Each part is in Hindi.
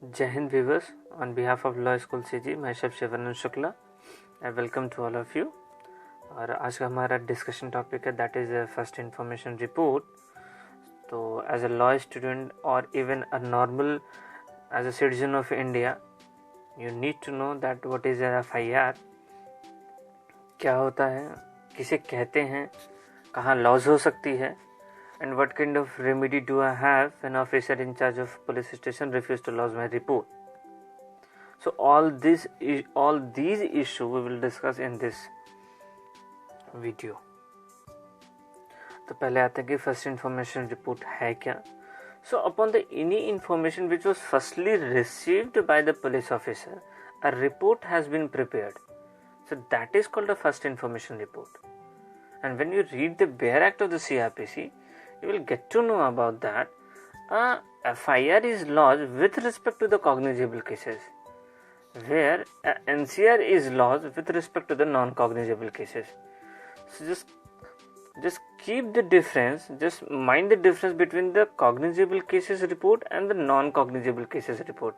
Jai Hind viewers, on behalf of Law School CG, myself Shivanand Shukla, I welcome to all of you. और आज का हमारा डिस्कशन टॉपिक है that is first information report. तो एज अ लॉ स्टूडेंट और even a normal as a citizen of India you need to know that what is an FIR, क्या होता है, किसे कहते हैं, कहाँ लॉज हो सकती है, and what kind of remedy do I have when officer in charge of police station refuse to lodge my report. So all these issues we will discuss in this video. तो पहले आते हैं कि फर्स्ट इंफॉर्मेशन रिपोर्ट है क्या. So upon the any information which was firstly received by the police officer, a report has been prepared. So that is called a first information report. And when you read the bare act of the CRPC, you will get to know about that a FIR is lodged with respect to the cognizable cases, where a NCR is lodged with respect to the non-cognizable cases. So just keep the difference, just mind the difference between the cognizable cases report and the non-cognizable cases report.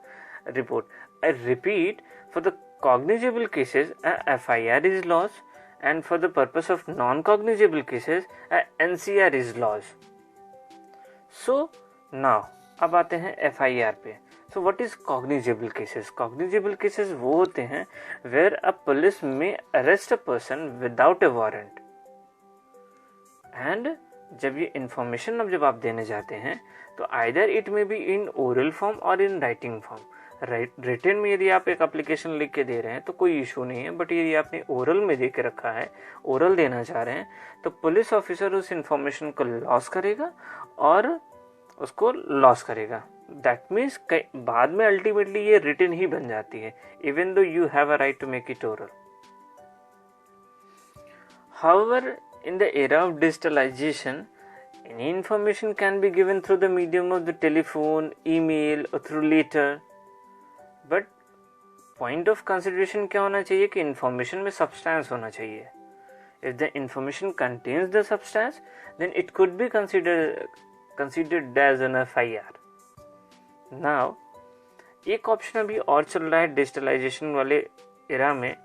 I repeat, for the cognizable cases a FIR is lodged, and for the purpose of non-cognizable cases a NCR is lodged. So now अब आते हैं FIR पे. So what is cognizable cases? Cognizable cases वो होते हैं where a police may arrest a person without a warrant. And जब ये information अब जब आप देने जाते हैं तो either it may be in oral form or in writing form. Written में यदि आप एक एप्लीकेशन लिख के दे रहे हैं तो कोई इशू नहीं है, बट यदि आपने ओरल में दे के रखा है, ओरल देना चाह रहे हैं, तो पुलिस ऑफिसर उस इंफॉर्मेशन को लॉस करेगा और उसको लॉस करेगा. दैट मीन्स बाद में अल्टीमेटली ये रिटन ही बन जाती है, even though you have a right to make it oral. However in the era of digitalisation any information can be given through the medium of the telephone, email और through letter. But point of consideration क्या होना चाहिए कि इंफॉर्मेशन में सब्सटेंस होना चाहिए. If the information contains the substance then it could be considered as an FIR. Now एक ऑप्शन अभी और चल रहा है डिजिटलाइजेशन वाले एरा में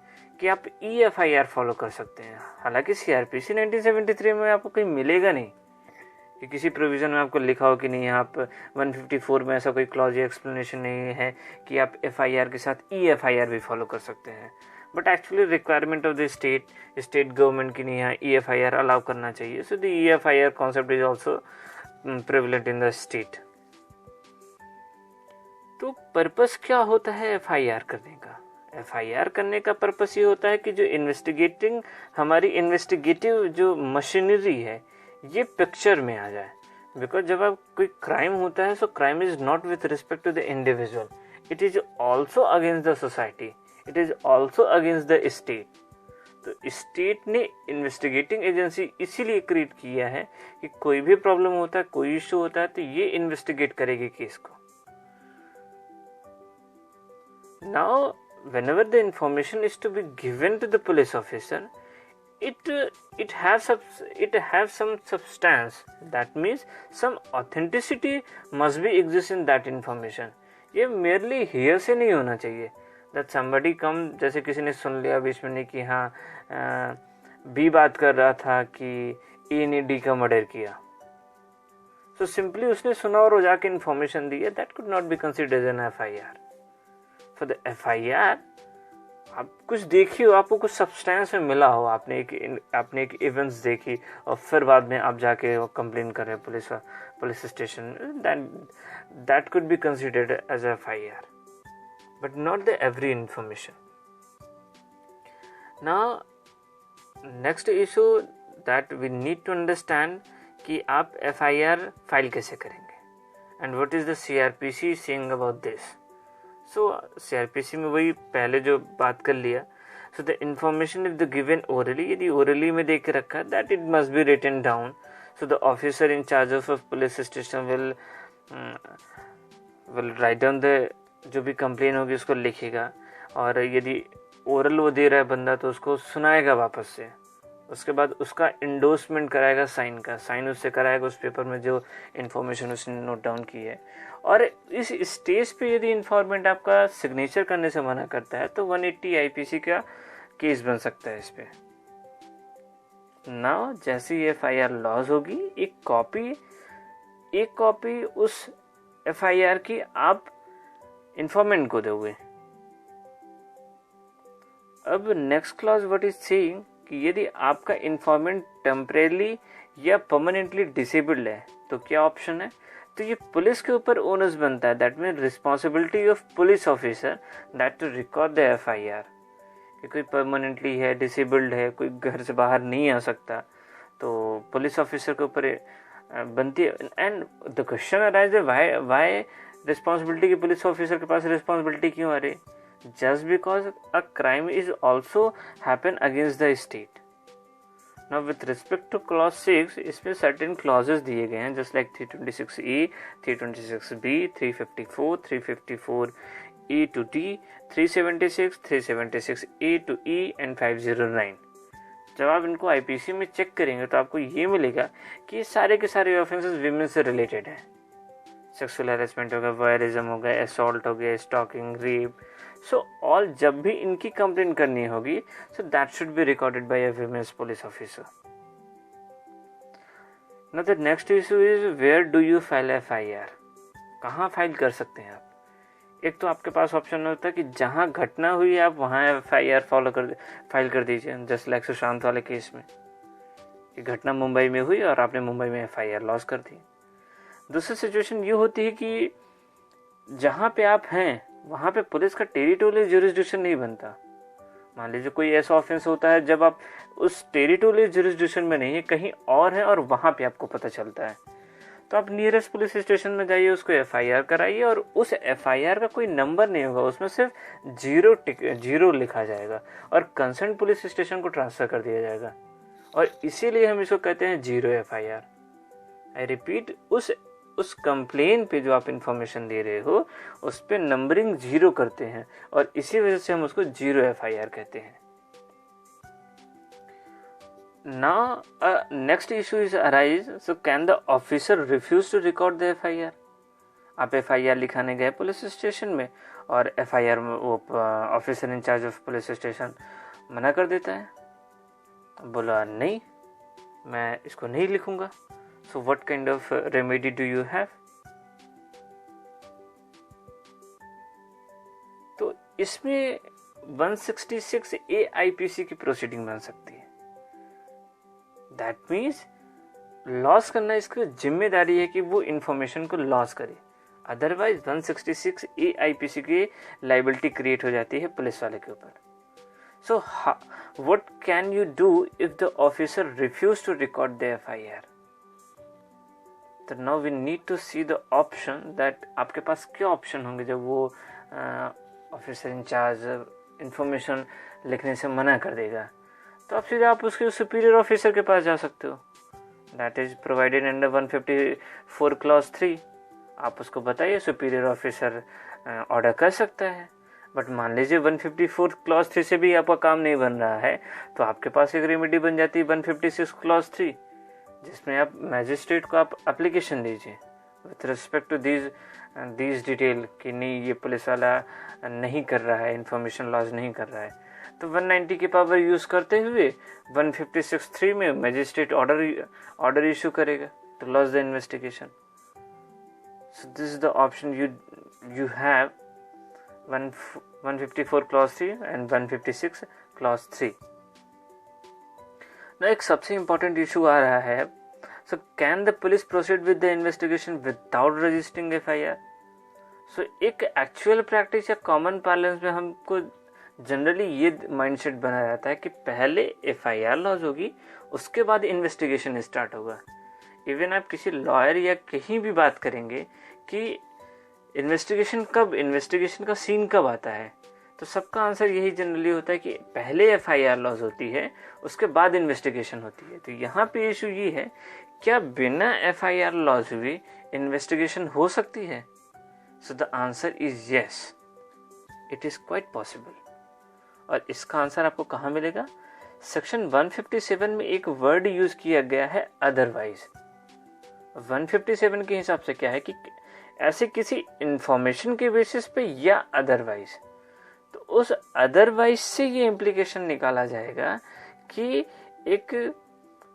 कि आप EFIR फॉलो कर सकते हैं. हालांकि CRPC 1973 में आपको कहीं मिलेगा नहीं कि किसी प्रोविजन में आपको लिखा हो कि नहीं, आप 154 में ऐसा कोई क्लॉज या एक्सप्लेनेशन नहीं है कि आप FIR के साथ EFIR भी फॉलो कर सकते हैं. But actually requirement of the state government की नहीं, यहाँ EFIR अलाउ करना चाहिए. So the EFIR concept is also prevalent in the state. तो पर्पस क्या होता है FIR करने का? FIR करने का पर्पस ये होता है कि जो हमारी इन्वेस्टिगेटिव जो मशीनरी है ये पिक्चर में आ जाए. बिकॉज जब आप कोई क्राइम होता है, so crime is not with respect to the individual, it is also against the society, it is also against the state. तो स्टेट ने इन्वेस्टिगेटिंग एजेंसी इसीलिए क्रिएट किया है कि कोई भी प्रॉब्लम होता है, कोई इशू होता है, तो ये इन्वेस्टिगेट करेगी केस को. Now whenever the information is to be given to the police officer, it has some substance. That means some authenticity must be exist in that information. ये merely hear से नहीं होना चाहिए that somebody come, जैसे किसी ने सुन लिया बीच में नहीं कि हाँ B बात कर रहा था कि A ने D का मर्डर किया, so simply उसने सुना और वो जाके information दी है, that could not be considered as an FIR. For the FIR आप कुछ देखी हो, आपको कुछ सब्सटेंस में मिला हो, आपने एक इवेंट्स देखी और फिर बाद में आप जाके कंप्लेन कर रहे हैं police station, that could be considered as a FIR, but not the every information. Now next issue that we need to understand कि आप FIR फाइल कैसे करेंगे and what is the CRPC saying about this. So CRPC में वही पहले जो बात कर लिया. So the information if the given orally, यदि ओरली में देख के रखा है, that it must be written down. So the officer in charge of police station will write down the जो भी कंप्लेन होगी उसको लिखेगा, और यदि ओरल वो दे रहा है बंदा तो उसको सुनाएगा वापस से. उसके बाद उसका इंडोर्समेंट कराएगा साइन का, साइन उससे कराएगा उस पेपर में जो इन्फॉर्मेशन उसने नोट डाउन की है। और इस स्टेज पे यदि इन्फॉर्मेंट आपका सिग्नेचर करने से मना करता है तो 180 आईपीसी का केस बन सकता है इस पे। नाउ जैसे ही FIR लॉज होगी, एक कॉपी उस FIR की आप इन्फॉर्मेंट को दोगे। अब next clause what is saying कि यदि आपका इन्फॉर्मेंट टेम्परेली या परमानेंटली डिसेबल्ड है तो क्या ऑप्शन है? तो ये पुलिस के ऊपर ओनस बनता है, that mean responsibility of police officer that to record the FIR। कि कोई परमानेंटली है, डिसेबल्ड है, कोई घर से बाहर नहीं आ सकता, तो पुलिस ऑफिसर के ऊपर बनती है। And the question arise why responsibility की पुलिस ऑफिसर के पास रिस्पॉन्सिबिलिटी क्यों आ रही? Just because a crime is also happen against the state. Now with respect two clause 6 इसमें सर्टेन क्लॉजेस दिए गए हैं, just like 326A, 326B, 354, 354E to D, 376, 376A to E and 509। जब आप इनको आईपीसी में चेक करेंगे तो आपको ये मिलेगा कि ये सारे के सारे ऑफेंसेस विमेन से रिलेटेड हैं। सेक्सुअल हैरेसमेंट हो गया, वायरिज्म हो गया, असॉल्ट हो गया, स्टॉकिंग, रेप, सो ऑल जब भी इनकी कंप्लेंट करनी होगी so that should be recorded by a women's police officer. Now the next issue is where do you file FIR? कहाँ फाइल कर सकते हैं आप? एक तो आपके पास ऑप्शन होता है कि जहां घटना हुई आप वहां FIR फाइल कर दीजिए, जस्ट लाइक सुशांत वाले केस में कि घटना मुंबई में हुई और आपने मुंबई में FIR लॉस कर दी। दूसरी सिचुएशन ये होती है कि जहां पे आप हैं वहां पे पुलिस का टेरिटोरियल ज्यूरिसडिक्शन नहीं बनता। मान लीजिए कोई ऐसा ऑफेंस होता है जब आप उस टेरिटोरियल ज्यूरिसडिक्शन में नहीं है, कहीं और है और वहां पे आपको पता चलता है, तो आप नियरेस्ट पुलिस स्टेशन में जाइए, उसको FIR कराइए और उस FIR का कोई नंबर नहीं होगा, उसमें सिर्फ जीरो लिखा जाएगा और कंसर्न पुलिस स्टेशन को ट्रांसफर कर दिया जाएगा। और इसीलिए हम इसको कहते हैं जीरो FIR। आई रिपीट, उस कंप्लेन पे जो आप इंफॉर्मेशन दे रहे हो उस पे नंबरिंग जीरो करते हैं और इसी वजह से हम उसको जीरो FIR कहते हैं। Now, next issue is arise. So, can the officer refuse to record the FIR? आप FIR लिखाने गए पुलिस स्टेशन में और FIR में वो officer in charge of police station मना कर देता है, बोला नहीं मैं इसको नहीं लिखूंगा। So, what kind of remedy do you have? तो इसमें 166A IPC की प्रोसीडिंग बन सकती है। दैट मीन्स लॉस करना इसकी जिम्मेदारी है कि वो इंफॉर्मेशन को लॉस करे, अदरवाइज 166A IPC की लाइबिलिटी क्रिएट हो जाती है पुलिस वाले के ऊपर। So what can you do if the officer refuse to record the FIR? तो now we need to see the option that आपके पास क्या ऑप्शन होंगे जब वो ऑफिसर इंचार्ज इंफॉर्मेशन लिखने से मना कर देगा। तो आप सीधे आप उसके सुपीरियर ऑफिसर के पास जा सकते हो, that is provided under 154 clause 3। आप उसको बताइए, सुपीरियर ऑफिसर ऑर्डर कर सकता है। बट मान लीजिए 154 क्लॉज 3 से भी आपका काम नहीं बन रहा है तो आपके पास एक रेमेडी बन जाती है 156 क्लॉज 3, जिसमें आप मैजिस्ट्रेट को आप एप्लीकेशन दीजिए with respect to these detail कि नहीं ये पुलिस वाला नहीं कर रहा है, इंफॉर्मेशन लॉस नहीं कर रहा है। तो 190 की पावर यूज करते हुए 156(3) में मैजिस्ट्रेट ऑर्डर इशू करेगा टू लॉस the investigation. So this is the option you have 154 clause 3 and 156 clause 3। ना एक सबसे इंपॉर्टेंट इशू आ रहा है, so can the police proceed with the investigation without registering FIR? So एक एक्चुअल प्रैक्टिस या कॉमन पार्लेंस में हमको जनरली ये माइंडसेट बना रहता है कि पहले FIR लॉज होगी उसके बाद इन्वेस्टिगेशन स्टार्ट होगा। इवन आप किसी लॉयर या कहीं भी बात करेंगे कि इन्वेस्टिगेशन का सीन कब आता है, तो सबका आंसर यही जनरली होता है कि पहले FIR लॉज होती है उसके बाद इन्वेस्टिगेशन होती है। तो यहाँ पे इशू ये है, क्या बिना FIR लॉज हुए इन्वेस्टिगेशन हो सकती है? So the answer is yes, it is quite possible. और इसका आंसर आपको कहाँ मिलेगा? सेक्शन 157 में एक वर्ड यूज किया गया है अदरवाइज। 157 के हिसाब से क्या है कि ऐसे किसी इंफॉर्मेशन के बेसिस पे या अदरवाइज, तो उस अदरवाइज से ये इम्प्लीकेशन निकाला जाएगा कि एक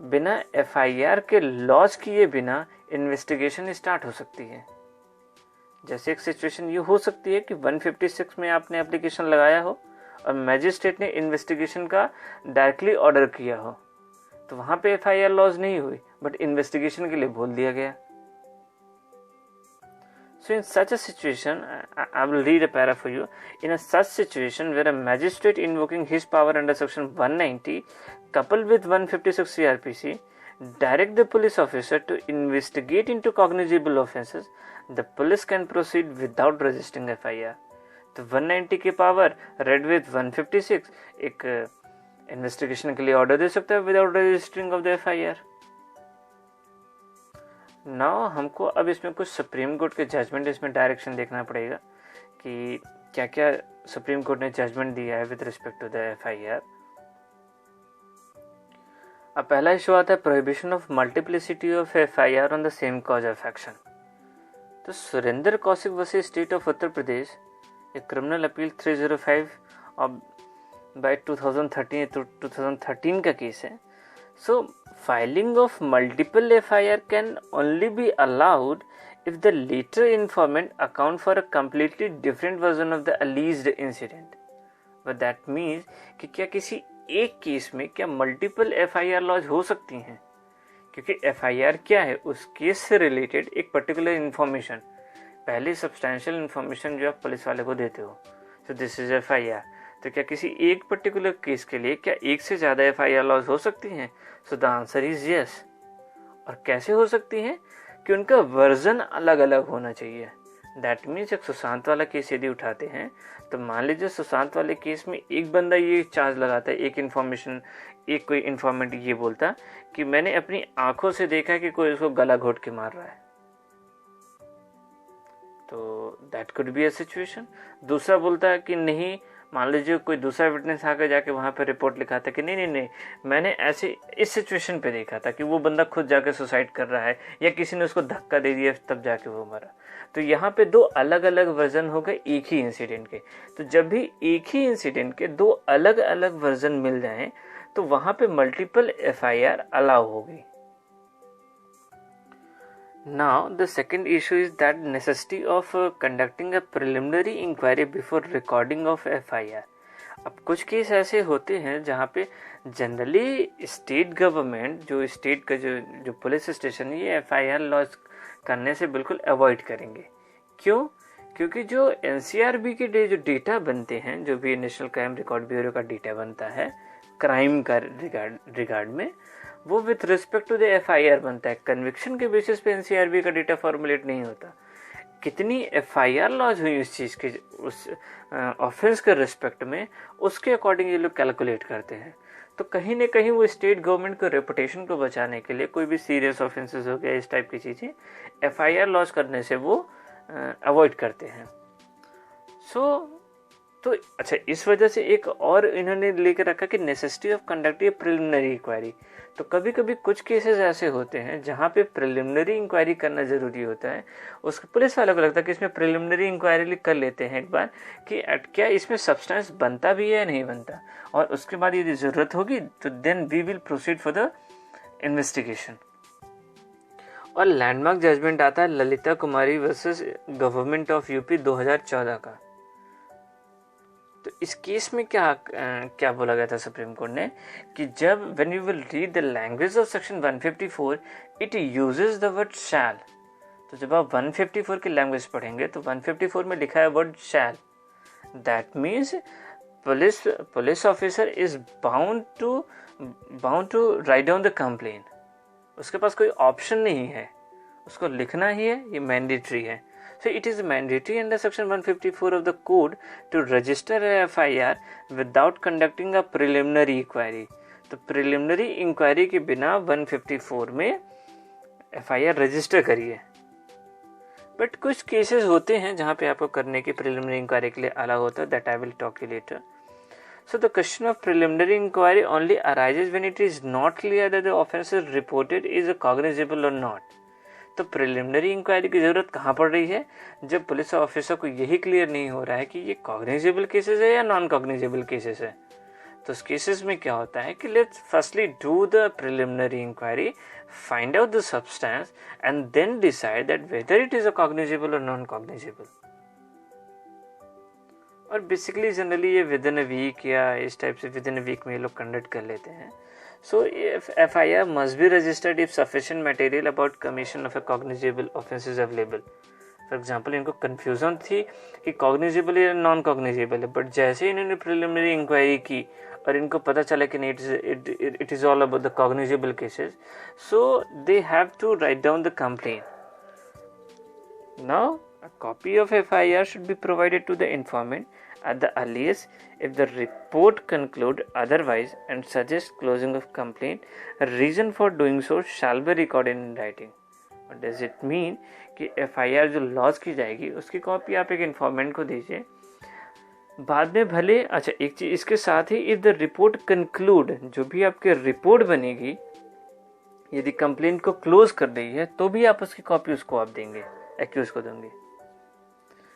बिना एफआईआर के लॉज किए बिना इन्वेस्टिगेशन स्टार्ट हो सकती है। जैसे एक सिचुएशन ये हो सकती है कि 156 में आपने एप्लीकेशन लगाया हो और मैजिस्ट्रेट ने इन्वेस्टिगेशन का डायरेक्टली ऑर्डर किया हो, तो वहां पे एफआईआर लॉज नहीं हुई बट इन्वेस्टिगेशन के लिए बोल दिया गया। So in such a situation, I will read a para for you. In a such situation where a magistrate invoking his power under section 190 coupled with 156 CRPC direct the police officer to investigate into cognizable offences, the police can proceed without registering FIR. तो 190 की पावर रेड विथ 156 एक इन्वेस्टिगेशन के लिए ऑर्डर दे सकता है without registering of the FIR। Now हमको अब इसमें कुछ सुप्रीम कोर्ट के जजमेंट, इसमें डायरेक्शन देखना पड़ेगा कि क्या क्या सुप्रीम कोर्ट ने जजमेंट दिया है with respect to the FIR। अब पहला इशू आता है prohibition of multiplicity of FIR on the same cause of action. तो Surendra Kaushik versus state of Uttar Pradesh, एक क्रिमिनल अपील 305 बाय 2013 का केस है। So filing of multiple FIR can only be allowed if the later informant account for a completely different version of the alleged incident. But that means कि क्या किसी एक केस में क्या मल्टीपल FIR लॉज हो सकती हैं, क्योंकि FIR क्या है, उस केस से रिलेटेड एक पर्टिकुलर इन्फॉर्मेशन, पहले सब्सटैंशियल इन्फॉर्मेशन जो आप पुलिस वाले को देते हो, so this is FIR। तो क्या किसी एक पर्टिकुलर केस के लिए क्या एक से ज्यादा FIR लॉज हो सकती हैं? So the answer is yes. और कैसे हो सकती हैं? कि उनका वर्जन अलग अलग होना चाहिए। दैट मीन्स एक सुशांत वाला केस यदि उठाते हैं तो मान लीजिए सुशांत वाले केस में एक बंदा ये चार्ज लगाता है, एक इन्फॉर्मेशन, एक कोई इन्फॉर्मेंट ये बोलता कि मैंने अपनी आंखों से देखा कि कोई उसको गला घोट के मार रहा है, तो that could be a situation. दूसरा बोलता है कि नहीं, मान लीजिए कोई दूसरा विटनेस आकर जाके वहां पे रिपोर्ट लिखा था कि नहीं मैंने ऐसे इस सिचुएशन पे देखा था कि वो बंदा खुद जाके सुसाइड कर रहा है या किसी ने उसको धक्का दे दिया तब जाके वो मरा। तो यहाँ पे दो अलग अलग वर्जन हो गए एक ही इंसिडेंट के। तो जब भी एक ही इंसिडेंट के दो अलग अलग वर्जन मिल जाएं तो वहां पे मल्टीपल FIR अलाउ होगी। Now the second issue is that necessity of conducting a preliminary inquiry before recording of FIR। अब कुछ केस ऐसे होते हैं जहाँ पे जनरली स्टेट गवर्नमेंट, जो स्टेट का जो पुलिस स्टेशन है, ये FIR लॉन्च करने से बिल्कुल अवॉइड करेंगे। क्यों? क्योंकि जो NCRB के जो डेटा बनते हैं, जो भी नेशनल क्राइम रिकॉर्ड ब्यूरो का डेटा बनता है क्राइम का रिगार्ड में, वो with respect to the FIR बनता है। कन्विक्शन के बेसिस पे NCRB का डेटा फॉर्मुलेट नहीं होता। कितनी FIR लॉन्च हुई उस चीज के, उस ऑफेंस के रिस्पेक्ट में, उसके अकॉर्डिंग ये लोग कैलकुलेट करते हैं। तो कहीं ना कहीं वो स्टेट गवर्नमेंट को रेपुटेशन को बचाने के लिए कोई भी सीरियस ऑफेंसेस हो गया, इस टाइप की चीजें FIR लॉन्च करने से वो अवॉइड करते हैं। तो अच्छा, इस वजह से एक और इन्होंने लेकर रखा कि necessity of conducting preliminary inquiry. तो कभी कभी कुछ केसेस ऐसे होते हैं जहाँ पे प्रिलिमिनरी इंक्वायरी करना जरूरी होता है। उसके पुलिस वालों को लगता है कि इसमें प्रिलिमिनरी इंक्वायरी कर लेते हैं एक बार कि क्या इसमें सब्सटेंस बनता भी है या नहीं बनता, और उसके बाद यदि जरूरत होगी तो then we will proceed for the investigation. और लैंडमार्क जजमेंट आता है Lalita Kumari versus government of UP 2014 का। तो इस केस में क्या बोला गया था सुप्रीम कोर्ट ने कि जब when you will read the language of section 154 it uses the word shall. तो जब आप 154 की लैंग्वेज पढ़ेंगे तो 154 में लिखा है word shall. That means police officer is bound to write down the complain. उसके पास कोई ऑप्शन नहीं है, उसको लिखना ही है, ये मैंडेटरी है। So it is mandatory under section 154 of the code to register a FIR without conducting a preliminary inquiry। तो preliminary inquiry के बिना 154 में FIR रजिस्टर करिए। बट कुछ केसेस होते हैं जहां पे आपको करने की preliminary inquiry के लिए अलाउ होता है, that I will talk you later। So the question of preliminary inquiry only arises when it is not clear that the offences reported is cognizable or not. तो प्रिलिमिनरी इंक्वायरी की जरूरत कहाँ पड़ रही है? जब पुलिस ऑफिसर को यही क्लियर नहीं हो रहा है कि ये कॉग्निजेबल केसेस है या नॉन कॉग्निजेबल केसेस है। तो उस केसेस में क्या होता है कि let's firstly do the preliminary inquiry, find out the substance and then decide that whether it is a cognizable और नॉन कॉग्निजेबल। और बेसिकली जनरली ये विद इन अ वीक या इस टाइप से विद इन अ वीक में ये लोग कंडक्ट कर लेते हैं। So if FIR must be registered if sufficient material about commission of a cognizable offence is available. For example, इनको confusion थी कि cognizable या non cognizable है, but जैसे इन्होंने preliminary inquiry की और इनको पता चला कि नहीं it is all about the cognizable cases, so they have to write down the complaint. Now a copy of FIR should be provided to the informant at the earliest if the report conclude otherwise and suggest closing of complaint. A reason for doing so shall be recorded in writing. What does it mean? कि FIR जो लॉज की जाएगी उसकी कॉपी आप एक इन्फॉर्मेंट को दीजिए, बाद में भले अच्छा एक चीज इसके साथ ही इफ द रिपोर्ट कंक्लूड, जो भी आपकी रिपोर्ट बनेगी यदि कंप्लेंट को क्लोज कर दी है तो भी आप उसकी कॉपी उसको आप देंगे, एक्यूज को देंगे।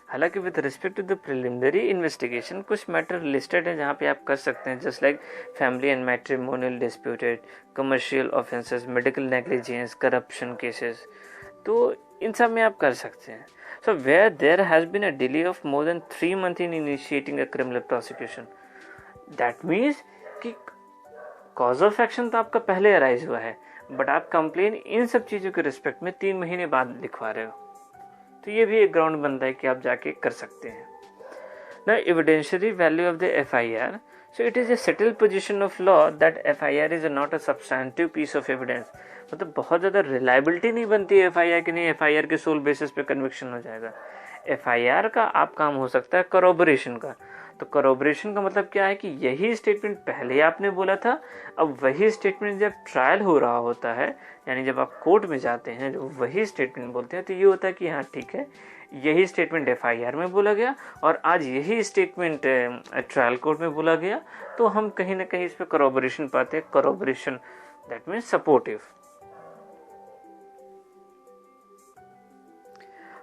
हालांकि with respect to the preliminary investigation कुछ मैटर लिस्टेड है जहाँ पे आप कर सकते हैं, just like family and matrimonial disputed, commercial offences, medical negligence, corruption cases, तो इन सब में आप कर सकते हैं। So where there has been a delay of more than 3 months in initiating a criminal prosecution, that means कि कॉज ऑफ एक्शन तो आपका पहले अराइज हुआ है, बट आप कंप्लेन इन सब चीज़ों के रिस्पेक्ट में 3 महीने बाद लिखवा रहे हो, तो ये भी एक ग्राउंड बनता है कि आप जाके कर सकते हैं। ना evidentiary value of the FIR, so it is a settled position of law that FIR is not a substantive piece of evidence. मतलब बहुत ज़्यादा रिलायबिलिटी नहीं बनती है FIR की, नहीं FIR के सोल बेसिस पे कन्विक्शन हो जाएगा। FIR का आप काम हो सकता है करोबरेशन का। तो करोबरेशन का मतलब क्या है कि यही स्टेटमेंट पहले आपने बोला था, अब वही स्टेटमेंट जब ट्रायल हो रहा होता है, यानी जब आप कोर्ट में जाते हैं जो वही स्टेटमेंट बोलते हैं, तो ये होता है कि हाँ ठीक है यही स्टेटमेंट FIR में बोला गया और आज यही स्टेटमेंट ट्रायल कोर्ट में बोला गया, तो हम कहीं ना कहीं इस पर करोबरेशन पाते हैं। Corroboration that means supportive.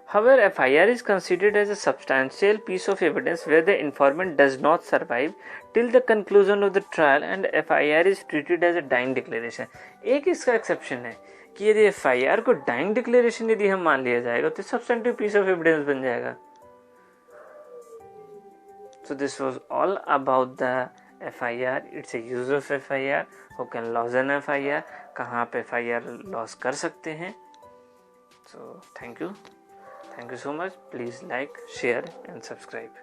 However, FIR is considered as a substantial piece of evidence where the informant does not survive till the conclusion of the trial and FIR is treated as a dying declaration. एक इसका एक्सेप्शन है कि यदि FIR को dying declaration यदि हम मान लिया जाएगा तो substantive piece of evidence बन जाएगा। So this was all about the FIR. It's a use of FIR. Who can lose an FIR? कहाँ पे FIR lose कर सकते हैं? So thank you. Thank you so much. Please like, share and subscribe.